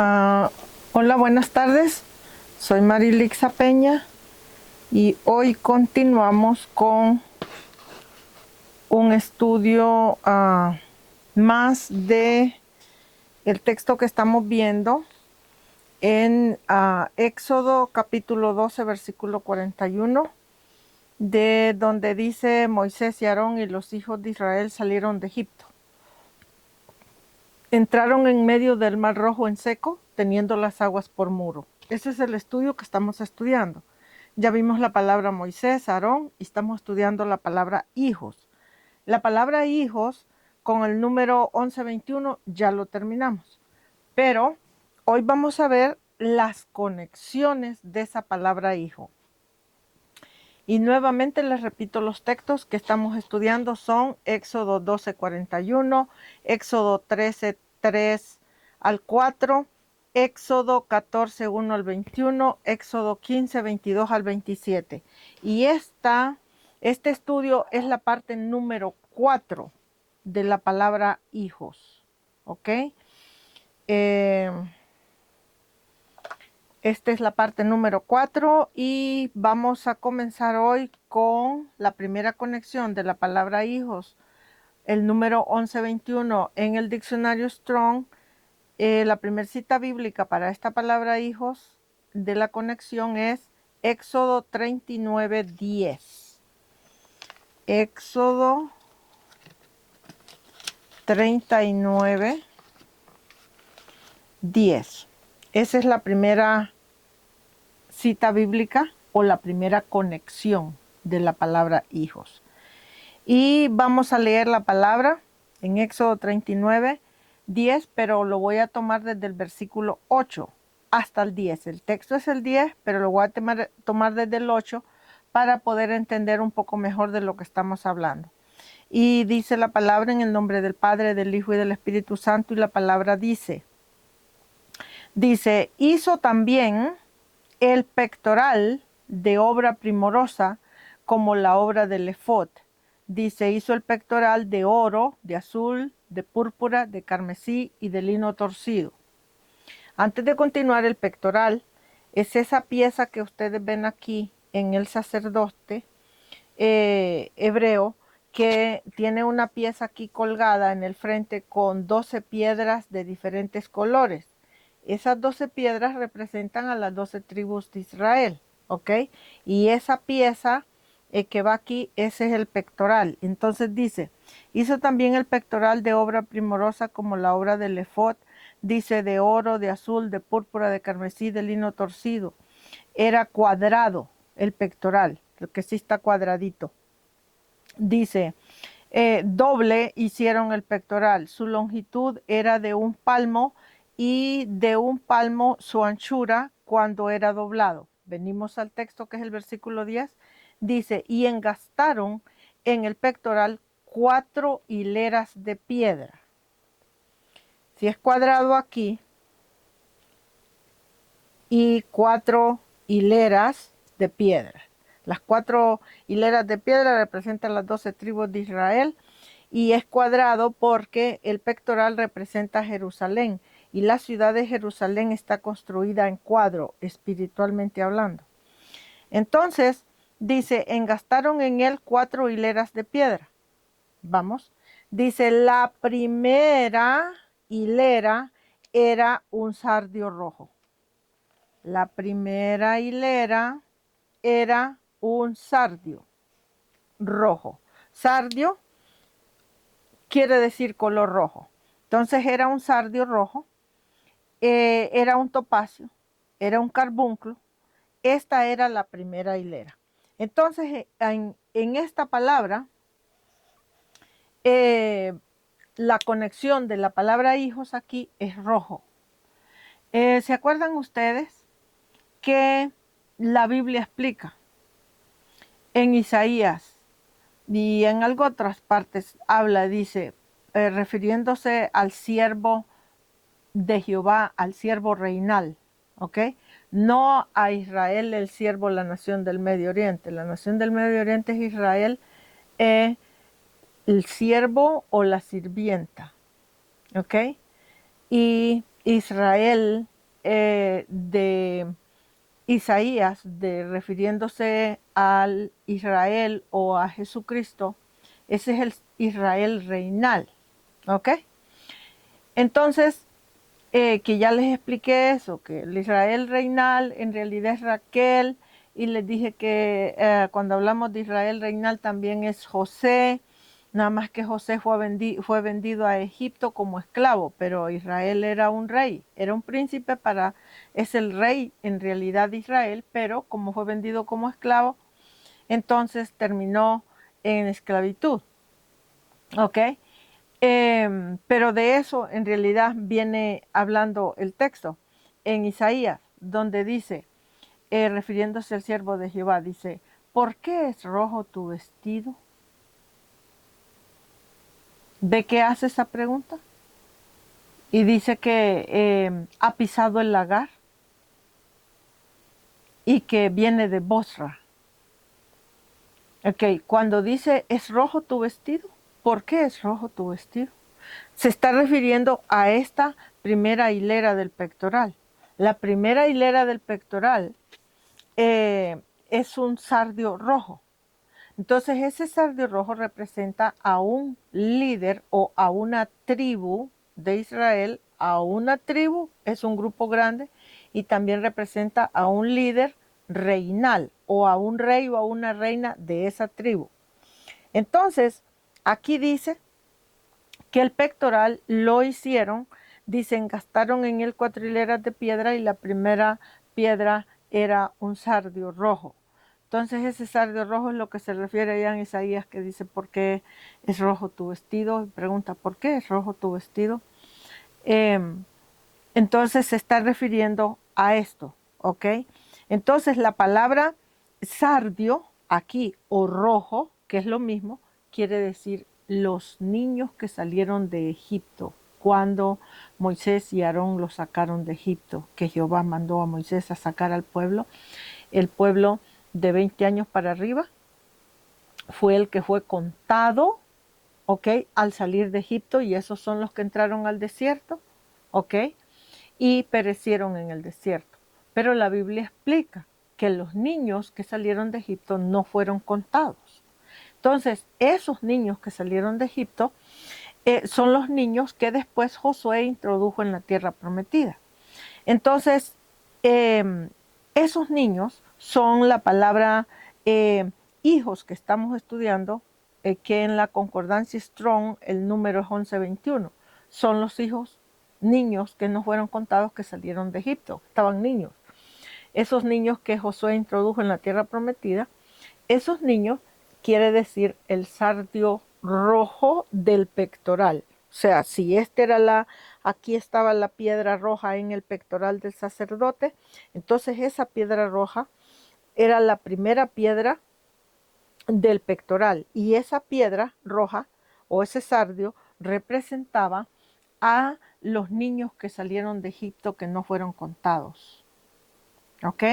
Ah, Hola, buenas tardes. Soy Marilixa Peña y hoy continuamos con un estudio más de el texto que estamos viendo en Éxodo capítulo 12, versículo 41, de donde dice: Moisés y Aarón y los hijos de Israel salieron de Egipto. Entraron en medio del Mar Rojo en seco, teniendo las aguas por muro. Ese es el estudio que estamos estudiando. Ya vimos la palabra Moisés, Aarón, y estamos estudiando la palabra hijos. La palabra hijos, con el número 1121, ya lo terminamos. Pero hoy vamos a ver las conexiones de esa palabra hijo. Y nuevamente les repito, los textos que estamos estudiando son Éxodo 12:41, Éxodo 13:3 al 4, Éxodo 14:1 al 21, Éxodo 15:22 al 27. Y este estudio es la parte número 4 de la palabra hijos. ¿Ok? Esta es la parte número 4 y vamos a comenzar hoy con la primera conexión de la palabra hijos, el número 1121 en el diccionario Strong. La primera cita bíblica para esta palabra hijos de la conexión es Éxodo 39:10. Éxodo 39:10. Esa es la primera cita bíblica o la primera conexión de la palabra hijos. Y vamos a leer la palabra en Éxodo 39:10, pero lo voy a tomar desde el versículo 8 hasta el 10. El texto es el 10, pero lo voy a tomar desde el 8 para poder entender un poco mejor de lo que estamos hablando. Y dice la palabra en el nombre del Padre, del Hijo y del Espíritu Santo, y la palabra dice, hizo también el pectoral de obra primorosa como la obra del efod. Hizo el pectoral de oro, de azul, de púrpura, de carmesí y de lino torcido. Antes de continuar, el pectoral es esa pieza que ustedes ven aquí en el sacerdote hebreo, que tiene una pieza aquí colgada en el frente con 12 piedras de diferentes colores. Esas 12 piedras representan a las 12 tribus de Israel, ¿ok? Y esa pieza que va aquí, ese es el pectoral. Entonces hizo también el pectoral de obra primorosa como la obra del efod, de oro, de azul, de púrpura, de carmesí, de lino torcido. Era cuadrado el pectoral, lo que sí está cuadradito. Doble hicieron el pectoral. Su longitud era de 1 palmo y de 1 palmo su anchura cuando era doblado. Venimos al texto que es el versículo 10. Y engastaron en el pectoral 4 hileras de piedra. Si es cuadrado aquí y 4 hileras de piedra. Las 4 hileras de piedra representan las 12 tribus de Israel. Y es cuadrado porque el pectoral representa Jerusalén y la ciudad de Jerusalén está construida en cuadro, espiritualmente hablando. Entonces, engastaron en él 4 hileras de piedra. Vamos. La primera hilera era un sardio rojo. La primera hilera era un sardio rojo. Sardio quiere decir color rojo. Entonces era un sardio rojo, era un topacio, era un carbunclo. Esta era la primera hilera. Entonces en esta palabra, la conexión de la palabra hijos aquí es rojo. ¿Se acuerdan ustedes que la Biblia explica en Isaías y en algo otras partes habla, refiriéndose al siervo de Jehová, al siervo reinal, ¿ok? No a Israel, el siervo, la nación del Medio Oriente. La nación del Medio Oriente es Israel, el siervo o la sirvienta, ¿ok? Y Israel de Isaías, refiriéndose al Israel o a Jesucristo, ese es el Israel reinal, ¿ok? Entonces, que ya les expliqué eso, que el Israel reinal en realidad es Raquel, y les dije que cuando hablamos de Israel reinal también es José, nada más que José fue vendido a Egipto como esclavo, pero Israel era un rey, era un príncipe es el rey en realidad de Israel, pero como fue vendido como esclavo, entonces terminó en esclavitud, ¿ok? Pero de eso en realidad viene hablando el texto en Isaías, donde dice, refiriéndose al siervo de Jehová, dice, ¿por qué es rojo tu vestido? ¿De qué hace esa pregunta? Y dice que ha pisado el lagar y que viene de Bosra. Ok, cuando dice, ¿es rojo tu vestido? ¿Por qué es rojo tu vestido? Se está refiriendo a esta primera hilera del pectoral. La primera hilera del pectoral es un sardio rojo. Entonces ese sardio rojo representa a un líder o a una tribu de Israel. A una tribu es un grupo grande y también representa a un líder reinal o a un rey o a una reina de esa tribu. Entonces aquí dice que el pectoral lo hicieron, dicen, gastaron en él 4 hileras de piedra y la primera piedra era un sardio rojo. Entonces ese sardio rojo es lo que se refiere allá en Isaías, que dice, ¿por qué es rojo tu vestido? Y pregunta, ¿por qué es rojo tu vestido? Entonces se está refiriendo a esto, ¿ok? Entonces la palabra sardio aquí o rojo, que es lo mismo, quiere decir los niños que salieron de Egipto, cuando Moisés y Aarón los sacaron de Egipto, que Jehová mandó a Moisés a sacar al pueblo. El pueblo de 20 años para arriba fue el que fue contado, ¿ok? Al salir de Egipto, y esos son los que entraron al desierto, ¿ok? Y perecieron en el desierto. Pero la Biblia explica que los niños que salieron de Egipto no fueron contados. Entonces, esos niños que salieron de Egipto son los niños que después Josué introdujo en la tierra prometida. Entonces, esos niños son la palabra hijos que estamos estudiando, que en la concordancia Strong el número es 1121. Son los hijos niños que no fueron contados, que salieron de Egipto, estaban niños. Esos niños que Josué introdujo en la tierra prometida, esos niños quiere decir el sardio rojo del pectoral. O sea, si aquí estaba la piedra roja en el pectoral del sacerdote, entonces esa piedra roja era la primera piedra del pectoral, y esa piedra roja o ese sardio representaba a los niños que salieron de Egipto, que no fueron contados. ¿Ok?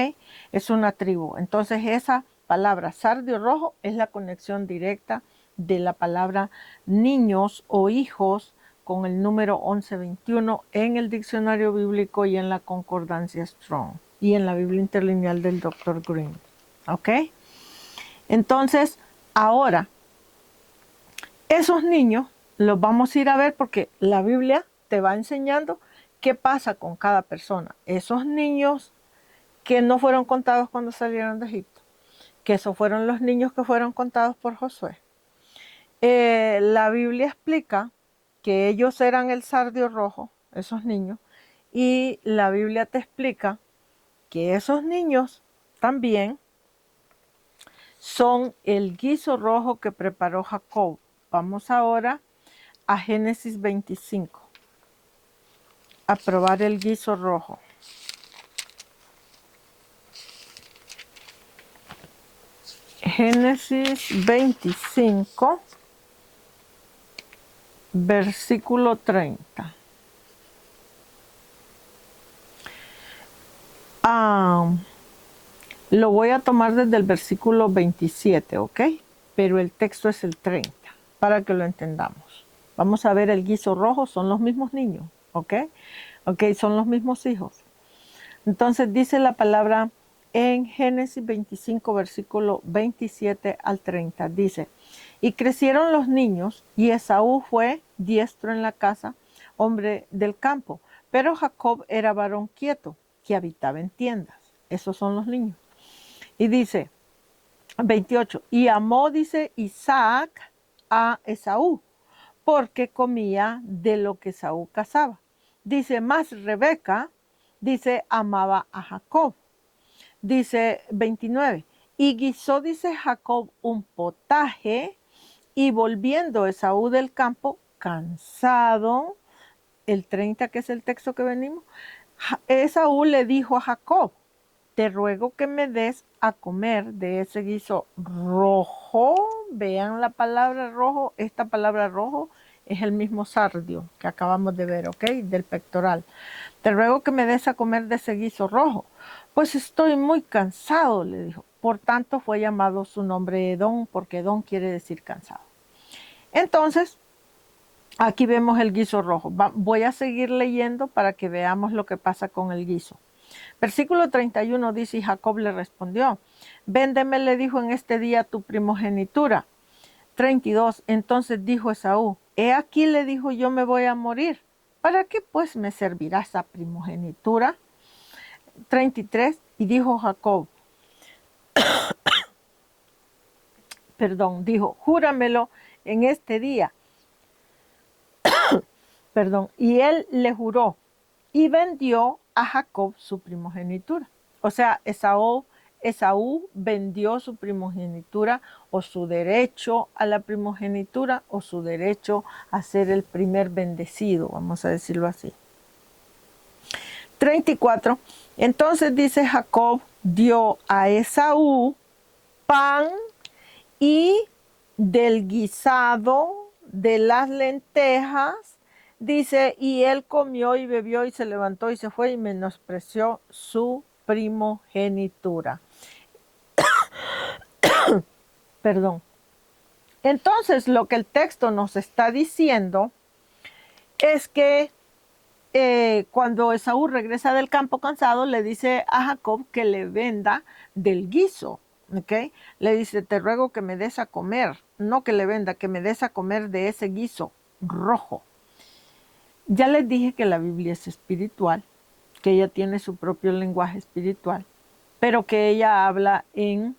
Es una tribu. Entonces esa palabra sardio rojo es la conexión directa de la palabra niños o hijos con el número 1121 en el diccionario bíblico y en la concordancia Strong y en la Biblia interlineal del Dr. Green. ¿Ok? Entonces, ahora, esos niños los vamos a ir a ver, porque la Biblia te va enseñando qué pasa con cada persona. Esos niños que no fueron contados cuando salieron de Egipto, que esos fueron los niños que fueron contados por Josué. La Biblia explica que ellos eran el sardio rojo, esos niños, y la Biblia te explica que esos niños también son el guiso rojo que preparó Jacob. Vamos ahora a Génesis 25, a probar el guiso rojo. Génesis 25, versículo 30. Lo voy a tomar desde el versículo 27, ¿ok? Pero el texto es el 30, para que lo entendamos. Vamos a ver el guiso rojo, son los mismos niños, ¿ok? Ok, son los mismos hijos. Entonces dice la palabra en Génesis 25, versículo 27 al 30. Dice, y crecieron los niños, y Esaú fue diestro en la casa, hombre del campo, pero Jacob era varón quieto, que habitaba en tiendas. Esos son los niños. Y dice, 28, y amó, dice Isaac, a Esaú, porque comía de lo que Esaú cazaba. Dice, más Rebeca, dice, amaba a Jacob. Dice 29, y guisó, dice Jacob, un potaje, y volviendo Esaú del campo, cansado, el 30 que es el texto que venimos, Esaú le dijo a Jacob, te ruego que me des a comer de ese guiso rojo. Vean la palabra rojo. Esta palabra rojo es el mismo sardio que acabamos de ver, ¿ok? Del pectoral. Te ruego que me des a comer de ese guiso rojo. Pues estoy muy cansado, le dijo. Por tanto fue llamado su nombre Edom, porque Edom quiere decir cansado. Entonces, aquí vemos el guiso rojo. Voy a seguir leyendo para que veamos lo que pasa con el guiso. Versículo 31 dice, y Jacob le respondió, véndeme, le dijo, en este día tu primogenitura. 32, entonces dijo Esaú, he aquí, le dijo, yo me voy a morir. ¿Para qué pues me servirá esa primogenitura? 33, y dijo Jacob, dijo, júramelo en este día. Y él le juró y vendió a Jacob su primogenitura. O sea, Esaú vendió su primogenitura o su derecho a la primogenitura o su derecho a ser el primer bendecido, vamos a decirlo así. 34. Entonces dice Jacob dio a Esaú pan y del guisado de las lentejas. Dice, y él comió y bebió y se levantó y se fue y menospreció su primogenitura. Perdón. Entonces, lo que el texto nos está diciendo es que cuando Esaú regresa del campo cansado, le dice a Jacob que le venda del guiso. ¿Okay? Le dice, te ruego que me des a comer, no que le venda, que me des a comer de ese guiso rojo. Ya les dije que la Biblia es espiritual, que ella tiene su propio lenguaje espiritual, pero que ella habla en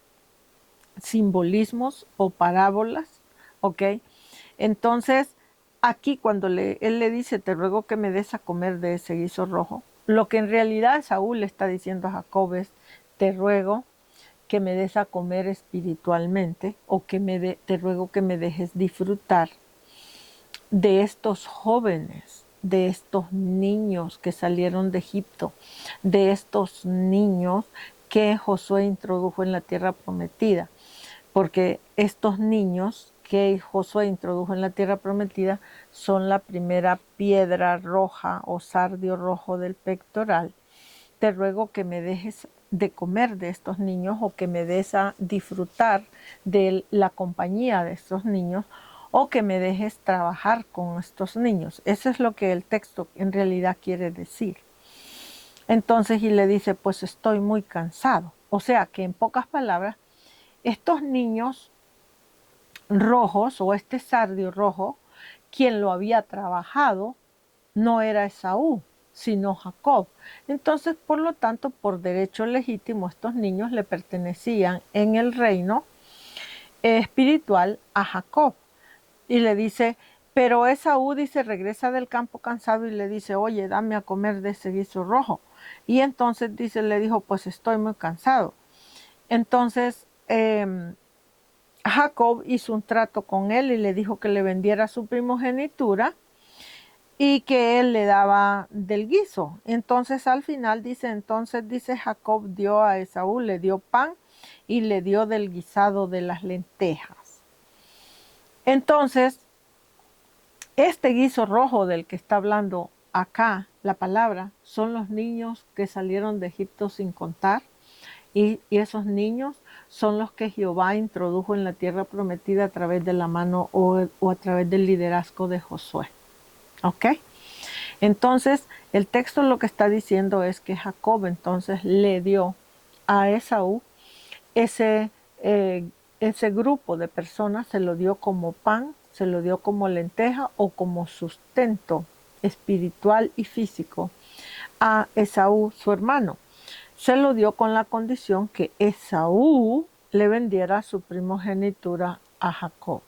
simbolismos o parábolas, ¿ok? Entonces, aquí cuando él le dice, te ruego que me des a comer de ese guiso rojo, lo que en realidad Saúl le está diciendo a Jacob es, te ruego que me des a comer espiritualmente o que te ruego que me dejes disfrutar de estos jóvenes, de estos niños que salieron de Egipto, de estos niños que Josué introdujo en la tierra prometida, porque estos niños que Josué introdujo en la tierra prometida son la primera piedra roja o sardio rojo del pectoral. Te ruego que me dejes de comer de estos niños o que me des a disfrutar de la compañía de estos niños o que me dejes trabajar con estos niños. Eso es lo que el texto en realidad quiere decir. Entonces, y le dice, pues estoy muy cansado. O sea que en pocas palabras, estos niños rojos o este sardio rojo, quien lo había trabajado no era Esaú, sino Jacob. Entonces, por lo tanto, por derecho legítimo, estos niños le pertenecían en el reino espiritual a Jacob. Y le dice, pero Esaú, dice, regresa del campo cansado y le dice, oye, dame a comer de ese guiso rojo. Y entonces, dice, le dijo, pues estoy muy cansado. Entonces, Jacob hizo un trato con él y le dijo que le vendiera su primogenitura y que él le daba del guiso. Entonces al final dice, Jacob dio a Esaú, le dio pan y le dio del guisado de las lentejas. Entonces, este guiso rojo del que está hablando acá la palabra son los niños que salieron de Egipto sin contar, y esos niños son los que Jehová introdujo en la tierra prometida a través de la mano o a través del liderazgo de Josué. ¿Ok? Entonces, el texto lo que está diciendo es que Jacob entonces le dio a Esaú ese, ese grupo de personas, se lo dio como pan, se lo dio como lenteja o como sustento espiritual y físico a Esaú, su hermano. Se lo dio con la condición que Esaú le vendiera su primogenitura a Jacob.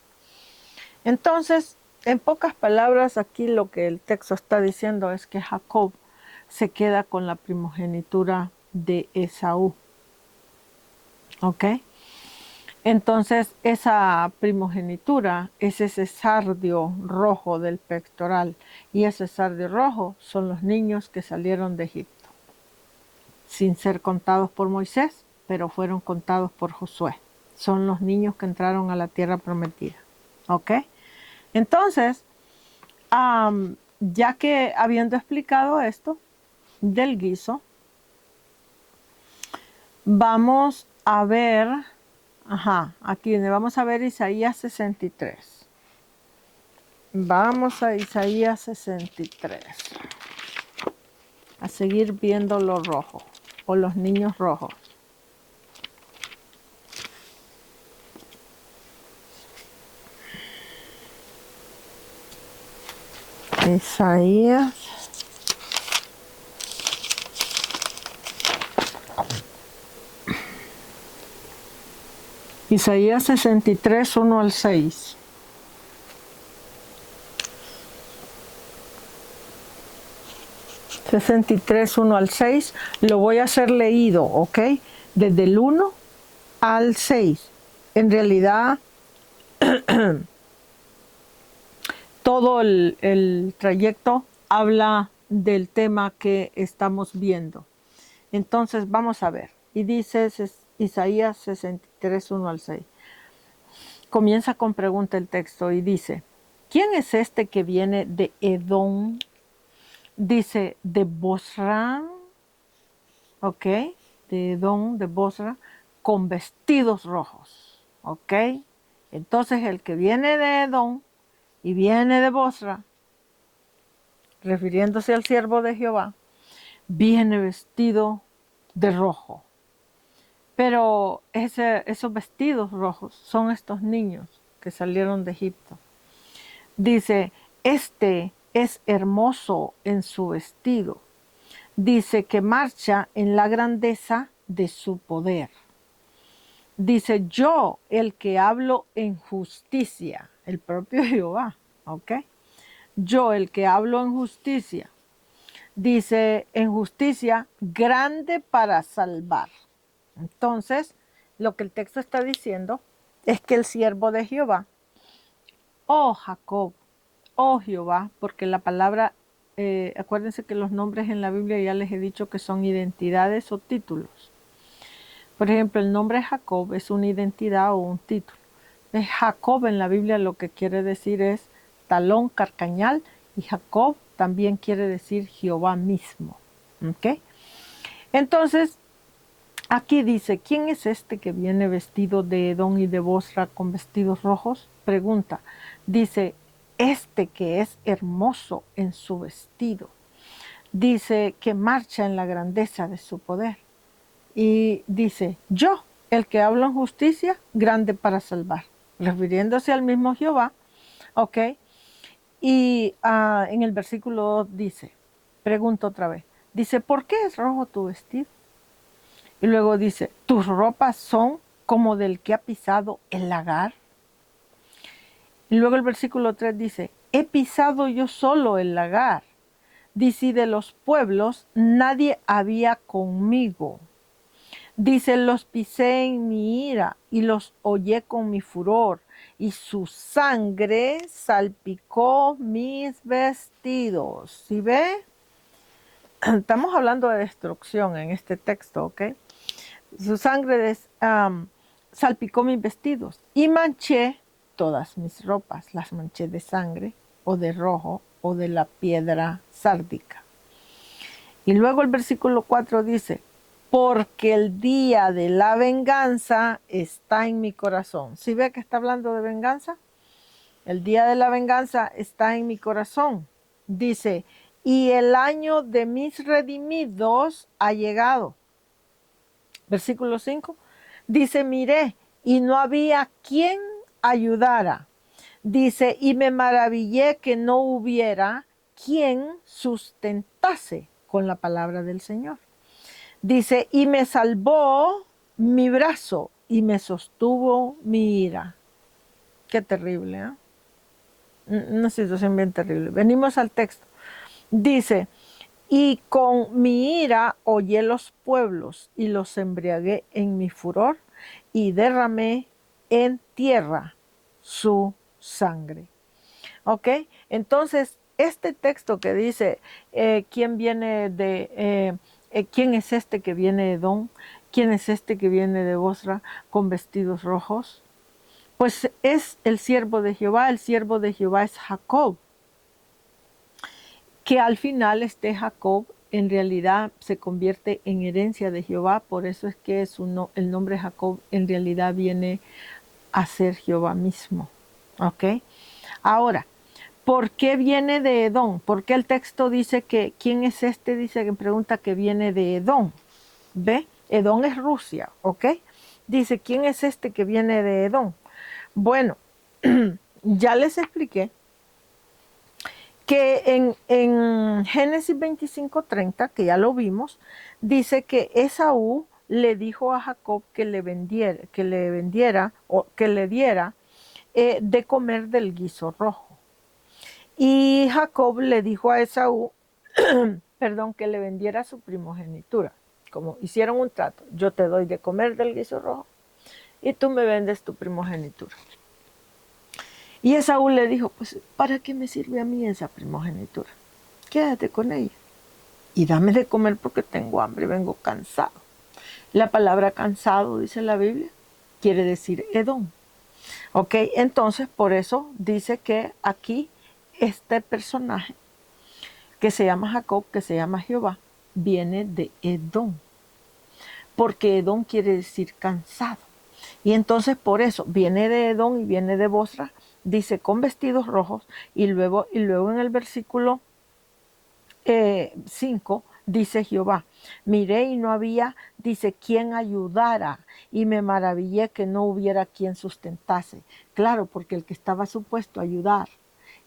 Entonces, en pocas palabras, aquí lo que el texto está diciendo es que Jacob se queda con la primogenitura de Esaú. ¿Ok? Entonces, esa primogenitura es ese sardio rojo del pectoral. Y ese sardio rojo son los niños que salieron de Egipto, sin ser contados por Moisés, pero fueron contados por Josué. Son los niños que entraron a la tierra prometida. ¿Ok? Entonces, ya que habiendo explicado esto del guiso, vamos a ver, aquí vamos a ver Isaías 63. Vamos a Isaías 63. A seguir viendo lo rojo o los niños rojos. Isaías. Isaías 63, 1 al 6. (63, 1 al 6). Lo voy a hacer leído, ¿ok? Desde el 1 al 6. En realidad, todo el trayecto habla del tema que estamos viendo. Entonces, vamos a ver. Y dice Isaías 63, 1 al 6. Comienza con pregunta el texto y dice: ¿quién es este que viene de Edom? Dice, de Bosra, ¿ok? De Edom, de Bosra, con vestidos rojos, ¿ok? Entonces el que viene de Edom y viene de Bosra, refiriéndose al siervo de Jehová, viene vestido de rojo. Pero esos vestidos rojos son estos niños que salieron de Egipto. Dice, este es hermoso en su vestido. Dice que marcha en la grandeza de su poder. Dice, yo, el que hablo en justicia, el propio Jehová, ¿ok? Yo, el que hablo en justicia. Dice, en justicia grande para salvar. Entonces, lo que el texto está diciendo es que el siervo de Jehová, oh Jacob, oh Jehová, porque la palabra, acuérdense que los nombres en la Biblia ya les he dicho que son identidades o títulos. Por ejemplo, el nombre Jacob es una identidad o un título. Jacob en la Biblia lo que quiere decir es talón, carcañal, y Jacob también quiere decir Jehová mismo. ¿Ok? Entonces, aquí dice, ¿quién es este que viene vestido de Edom y de Bosra con vestidos rojos? Pregunta. Dice, este que es hermoso en su vestido. Dice que marcha en la grandeza de su poder. Y dice, yo, el que hablo en justicia, grande para salvar. Refiriéndose al mismo Jehová, ¿ok? Y en el versículo 2 dice, pregunto otra vez, dice, ¿por qué es rojo tu vestido? Y luego dice, tus ropas son como del que ha pisado el lagar. Y luego el versículo 3 dice, he pisado yo solo el lagar. Dice, y de los pueblos nadie había conmigo. Dice, los pisé en mi ira y los hollé con mi furor, y su sangre salpicó mis vestidos. ¿Sí ve? Estamos hablando de destrucción en este texto, ¿ok? Su sangre salpicó mis vestidos y manché todas mis ropas. Las manché de sangre o de rojo o de la piedra sárdica. Y luego el versículo 4 dice, porque el día de la venganza está en mi corazón. ¿Sí ve que está hablando de venganza? El día de la venganza está en mi corazón. Dice, y el año de mis redimidos ha llegado. Versículo 5 dice, miré y no había quien ayudara. Dice, y me maravillé que no hubiera quien sustentase con la palabra del Señor. Dice, y me salvó mi brazo y me sostuvo mi ira. Qué terrible, ¿eh? Una situación bien terrible. Venimos al texto. Dice, y con mi ira hollé los pueblos y los embriagué en mi furor y derramé en tierra su sangre. ¿Ok? Entonces, este texto que dice, ¿quién viene de, quién es este que viene de Edom? ¿Quién es este que viene de Bosra con vestidos rojos? Pues es el siervo de Jehová. El siervo de Jehová es Jacob, que al final este Jacob en realidad se convierte en herencia de Jehová. Por eso es que el nombre Jacob en realidad viene a ser Jehová mismo. ¿Ok? Ahora, ¿por qué viene de Edom? ¿Por qué el texto dice que quién es este? Dice que pregunta que viene de Edom. ¿Ve? Edom es Rusia, ¿ok? Dice, ¿quién es este que viene de Edom? Bueno, ya les expliqué que en Génesis 25:30, que ya lo vimos, dice que Esaú le dijo a Jacob que le diera de comer del guiso rojo. Y Jacob le dijo a Esaú, perdón, que le vendiera su primogenitura. Como hicieron un trato, yo te doy de comer del guiso rojo y tú me vendes tu primogenitura. Y Esaú le dijo, pues, ¿para qué me sirve a mí esa primogenitura? Quédate con ella y dame de comer porque tengo hambre, vengo cansado. La palabra cansado, dice la Biblia, quiere decir Edom. Ok, entonces por eso dice que aquí este personaje que se llama Jacob, que se llama Jehová, viene de Edom, porque Edom quiere decir cansado. Y entonces por eso viene de Edom y viene de Bosra, dice con vestidos rojos, y luego en el versículo 5 dice Jehová, miré y no había, dice, quien ayudara, y me maravillé que no hubiera quien sustentase. Claro, porque el que estaba supuesto a ayudar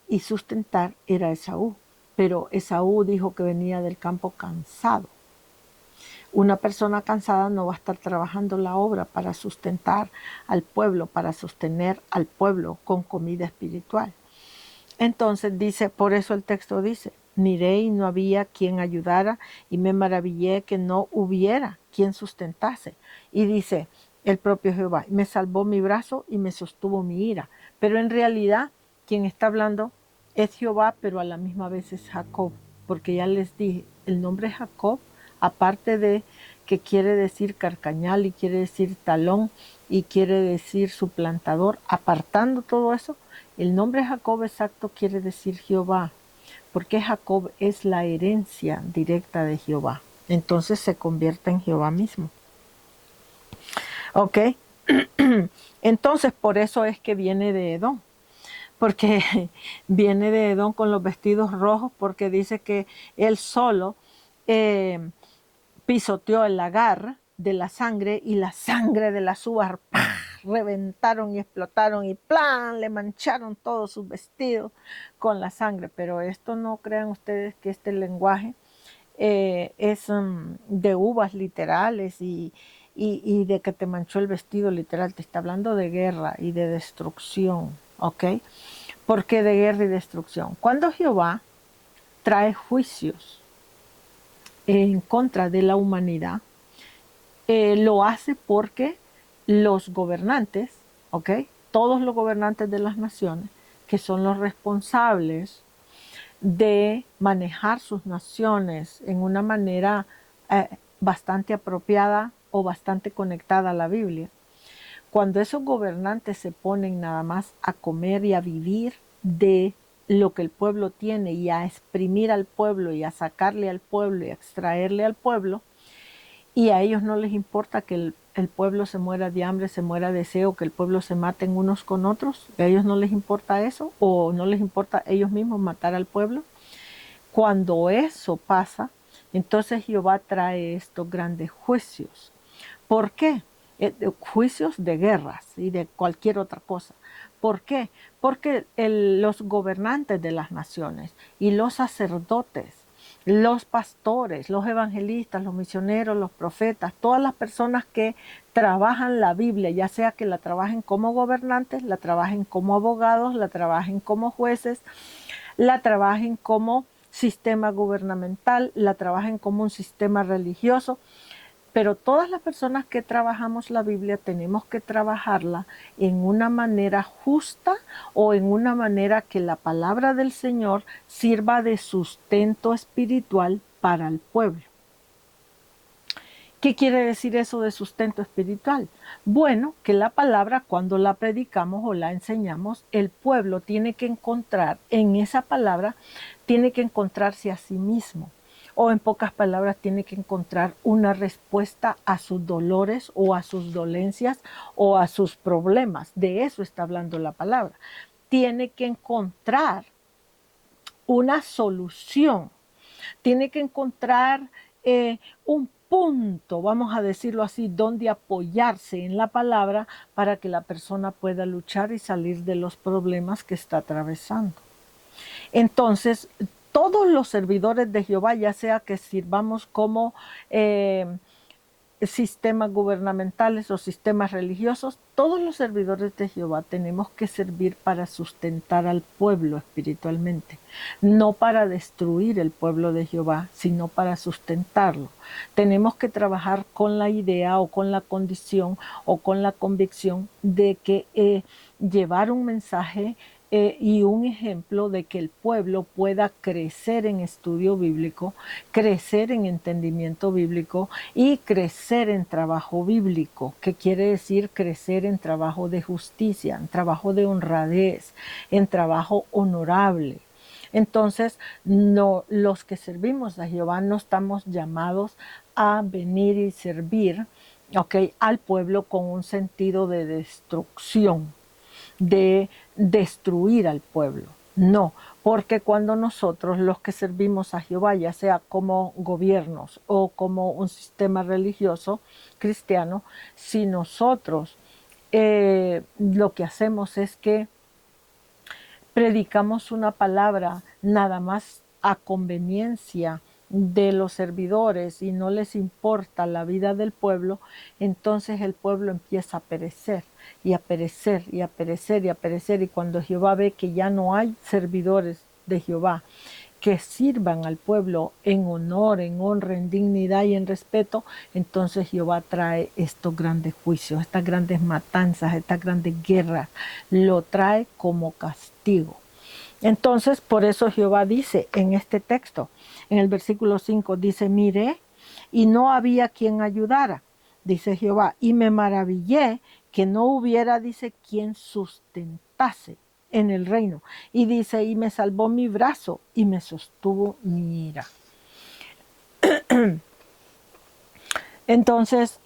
y sustentar era Esaú, pero Esaú dijo que venía del campo cansado. Una persona cansada no va a estar trabajando la obra para sustentar al pueblo, para sostener al pueblo con comida espiritual. Entonces dice, por eso el texto dice, miré y no había quien ayudara y me maravillé que no hubiera quien sustentase. Y dice el propio Jehová, me salvó mi brazo y me sostuvo mi ira. Pero en realidad quien está hablando es Jehová, pero a la misma vez es Jacob, porque ya les dije, el nombre Jacob, aparte de que quiere decir carcañal y quiere decir talón y quiere decir suplantador, apartando todo eso, el nombre Jacob exacto quiere decir Jehová, porque Jacob es la herencia directa de Jehová. Entonces se convierte en Jehová mismo. ¿Ok? Entonces por eso es que viene de Edom, porque viene de Edom con los vestidos rojos, porque dice que él solo pisoteó el lagar de la sangre y la sangre de las uvas reventaron y explotaron y ¡plan! Le mancharon todos sus vestidos con la sangre. Pero esto no crean ustedes que este lenguaje es de uvas literales y de que te manchó el vestido literal. Te está hablando de guerra y de destrucción, ¿ok? ¿Por qué de guerra y destrucción? Cuando Jehová trae juicios en contra de la humanidad, lo hace porque los gobernantes, ¿ok? Todos los gobernantes de las naciones, que son los responsables de manejar sus naciones en una manera bastante apropiada o bastante conectada a la Biblia. Cuando esos gobernantes se ponen nada más a comer y a vivir de lo que el pueblo tiene y a exprimir al pueblo y a sacarle al pueblo y a extraerle al pueblo, y a ellos no les importa que el pueblo se muera de hambre, se muera de sed, o que el pueblo se maten unos con otros, a ellos no les importa eso, o no les importa ellos mismos matar al pueblo, Cuando eso pasa, entonces Jehová trae estos grandes juicios. ¿Por qué? Juicios de guerras y de cualquier otra cosa. ¿Por qué? Porque los gobernantes de las naciones y los sacerdotes, los pastores, los evangelistas, los misioneros, los profetas, todas las personas que trabajan la Biblia, ya sea que la trabajen como gobernantes, la trabajen como abogados, la trabajen como jueces, la trabajen como sistema gubernamental, la trabajen como un sistema religioso, pero todas las personas que trabajamos la Biblia tenemos que trabajarla en una manera justa o en una manera que la palabra del Señor sirva de sustento espiritual para el pueblo. ¿Qué quiere decir eso de sustento espiritual? Bueno, que la palabra cuando la predicamos o la enseñamos, el pueblo tiene que encontrar en esa palabra, tiene que encontrarse a sí mismo. O en pocas palabras, tiene que encontrar una respuesta a sus dolores o a sus dolencias o a sus problemas. De eso está hablando la palabra. Tiene que encontrar una solución. Tiene que encontrar un punto, vamos a decirlo así, donde apoyarse en la palabra para que la persona pueda luchar y salir de los problemas que está atravesando. Entonces, todos los servidores de Jehová, ya sea que sirvamos como sistemas gubernamentales o sistemas religiosos, todos los servidores de Jehová tenemos que servir para sustentar al pueblo espiritualmente, no para destruir el pueblo de Jehová, sino para sustentarlo. Tenemos que trabajar con la idea o con la condición o con la convicción de que llevar un mensaje y un ejemplo de que el pueblo pueda crecer en estudio bíblico, crecer en entendimiento bíblico y crecer en trabajo bíblico, que quiere decir crecer en trabajo de justicia, en trabajo de honradez, en trabajo honorable. Entonces, no, los que servimos a Jehová no estamos llamados a venir y servir, al pueblo con un sentido de destrucción, de destruir al pueblo. No, porque cuando nosotros los que servimos a Jehová, ya sea como gobiernos o como un sistema religioso cristiano, si nosotros lo que hacemos es que predicamos una palabra nada más a conveniencia de los servidores y no les importa la vida del pueblo, entonces el pueblo empieza a perecer y a perecer y a perecer y a perecer. Y cuando Jehová ve que ya no hay servidores de Jehová que sirvan al pueblo en honor, en honra, en dignidad y en respeto, entonces Jehová trae estos grandes juicios, estas grandes matanzas, estas grandes guerras, lo trae como castigo. Entonces, por eso Jehová dice en este texto, en el versículo 5, dice, miré y no había quien ayudara, dice Jehová, y me maravillé que no hubiera, dice, quien sustentase en el reino. Y dice, y me salvó mi brazo y me sostuvo mi ira. Entonces,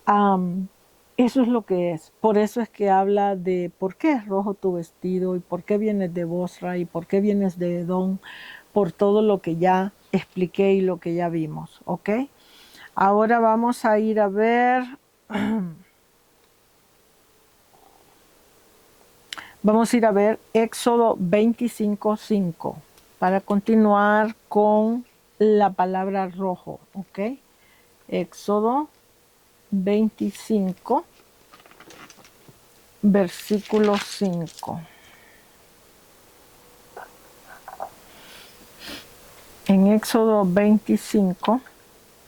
eso es lo que es. Por eso es que habla de por qué es rojo tu vestido y por qué vienes de Bosra y por qué vienes de Edom, por todo lo que ya expliqué y lo que ya vimos, ¿ok? Ahora vamos a ir a ver, vamos a ir a ver Éxodo 25:5 para continuar con la palabra rojo, ¿ok? Éxodo 25, versículo 5. En Éxodo 25,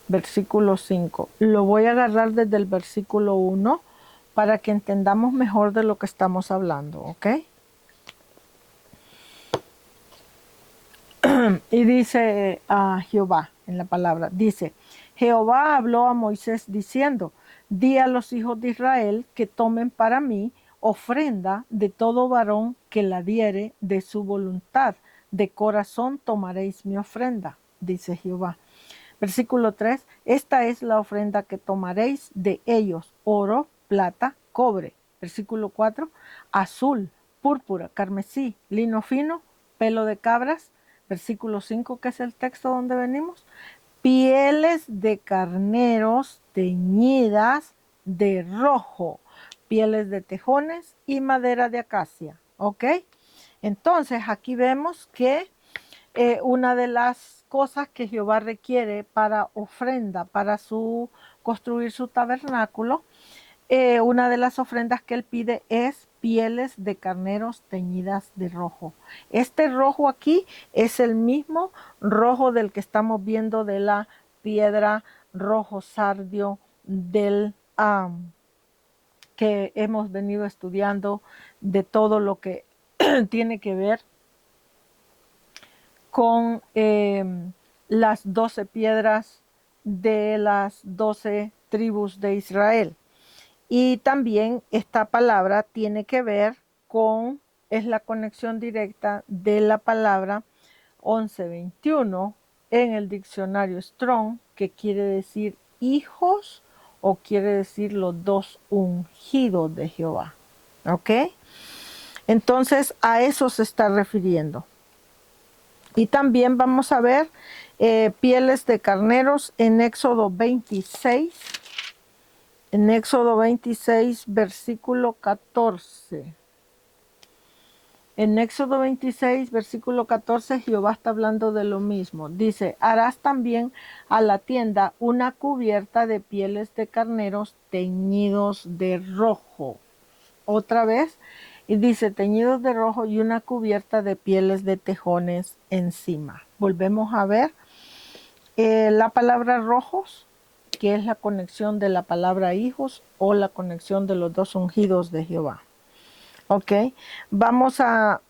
versículo 5. Lo voy a agarrar desde el versículo 1 para que entendamos mejor de lo que estamos hablando, ¿ok? Y dice a Jehová en la palabra, dice, Jehová habló a Moisés diciendo, di a los hijos de Israel que tomen para mí ofrenda de todo varón que la diere de su voluntad. De corazón tomaréis mi ofrenda, dice Jehová. Versículo 3, esta es la ofrenda que tomaréis de ellos, oro, plata, cobre. Versículo 4, azul, púrpura, carmesí, lino fino, pelo de cabras, versículo 5, que es el texto donde venimos, pieles de carneros teñidas de rojo, pieles de tejones y madera de acacia. ¿Ok? Entonces aquí vemos que una de las cosas que Jehová requiere para ofrenda, para construir su tabernáculo, una de las ofrendas que él pide es pieles de carneros teñidas de rojo. Este rojo aquí es el mismo rojo del que estamos viendo de la piedra rojo sardio del que hemos venido estudiando, de todo lo que tiene que ver con las 12 piedras de las 12 tribus de Israel. Y también esta palabra tiene que ver con, es la conexión directa de la palabra 1121 en el diccionario Strong, que quiere decir hijos o quiere decir los dos ungidos de Jehová. ¿Ok? Entonces a eso se está refiriendo. Y también vamos a ver pieles de carneros en Éxodo 26. En Éxodo 26, versículo 14. En Éxodo 26, versículo 14, Jehová está hablando de lo mismo. Dice, harás también a la tienda una cubierta de pieles de carneros teñidos de rojo. Otra vez, y dice teñidos de rojo y una cubierta de pieles de tejones encima. Volvemos a ver la palabra rojos, que es la conexión de la palabra hijos o la conexión de los dos ungidos de Jehová. Ok, vamos a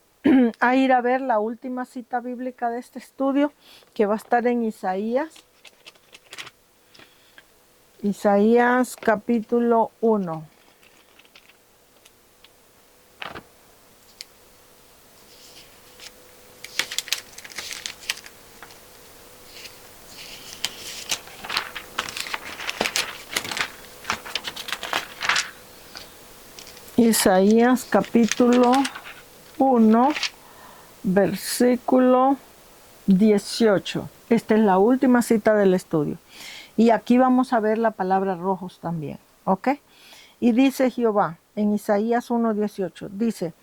ir a ver la última cita bíblica de este estudio, que va a estar en Isaías. Isaías capítulo 1. Isaías capítulo 1, versículo 18. Esta es la última cita del estudio. Y aquí vamos a ver la palabra rojos también. ¿Ok? Y dice Jehová en Isaías 1:18, dice,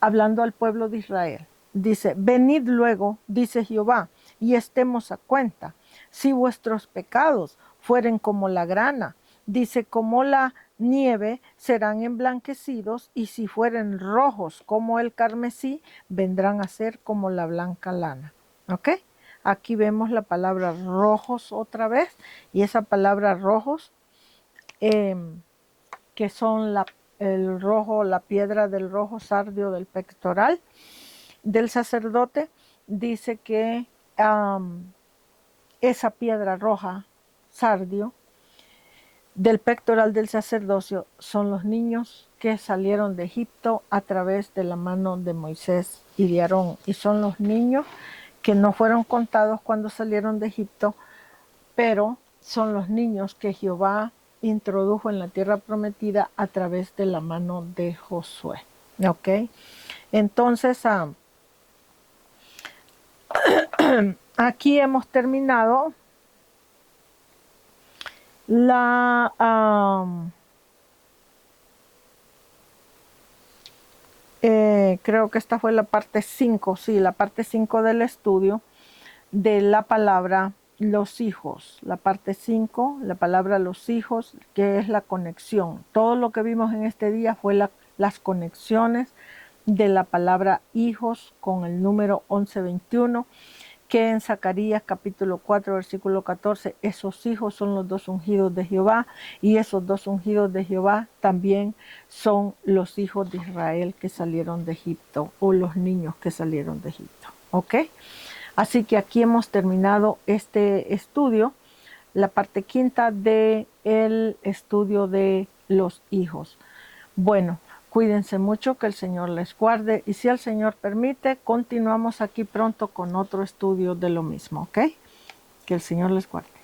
hablando al pueblo de Israel, dice, venid luego, dice Jehová, y estemos a cuenta. Si vuestros pecados fueren como la grana, dice, como la nieve, serán emblanquecidos, y si fueren rojos como el carmesí, vendrán a ser como la blanca lana. ¿Ok? Aquí vemos la palabra rojos otra vez, y esa palabra rojos, que son el rojo, la piedra del rojo sardio del pectoral del sacerdote, dice que esa piedra roja sardio del pectoral del sacerdocio son los niños que salieron de Egipto a través de la mano de Moisés y de Aarón, y son los niños que no fueron contados cuando salieron de Egipto, pero son los niños que Jehová introdujo en la tierra prometida a través de la mano de Josué. ¿Ok? Entonces, aquí hemos terminado creo que esta fue la parte 5, sí, la parte 5 del estudio de la palabra los hijos. La parte 5, la palabra los hijos, que es la conexión. Todo lo que vimos en este día fue las conexiones de la palabra hijos con el número 1121, que en Zacarías capítulo 4, versículo 14, esos hijos son los dos ungidos de Jehová, y esos dos ungidos de Jehová también son los hijos de Israel que salieron de Egipto, o los niños que salieron de Egipto. ¿Ok? Así que aquí hemos terminado este estudio, la parte 5 del estudio de los hijos. Bueno, cuídense mucho, que el Señor les guarde, y si el Señor permite, continuamos aquí pronto con otro estudio de lo mismo, ¿ok? Que el Señor les guarde.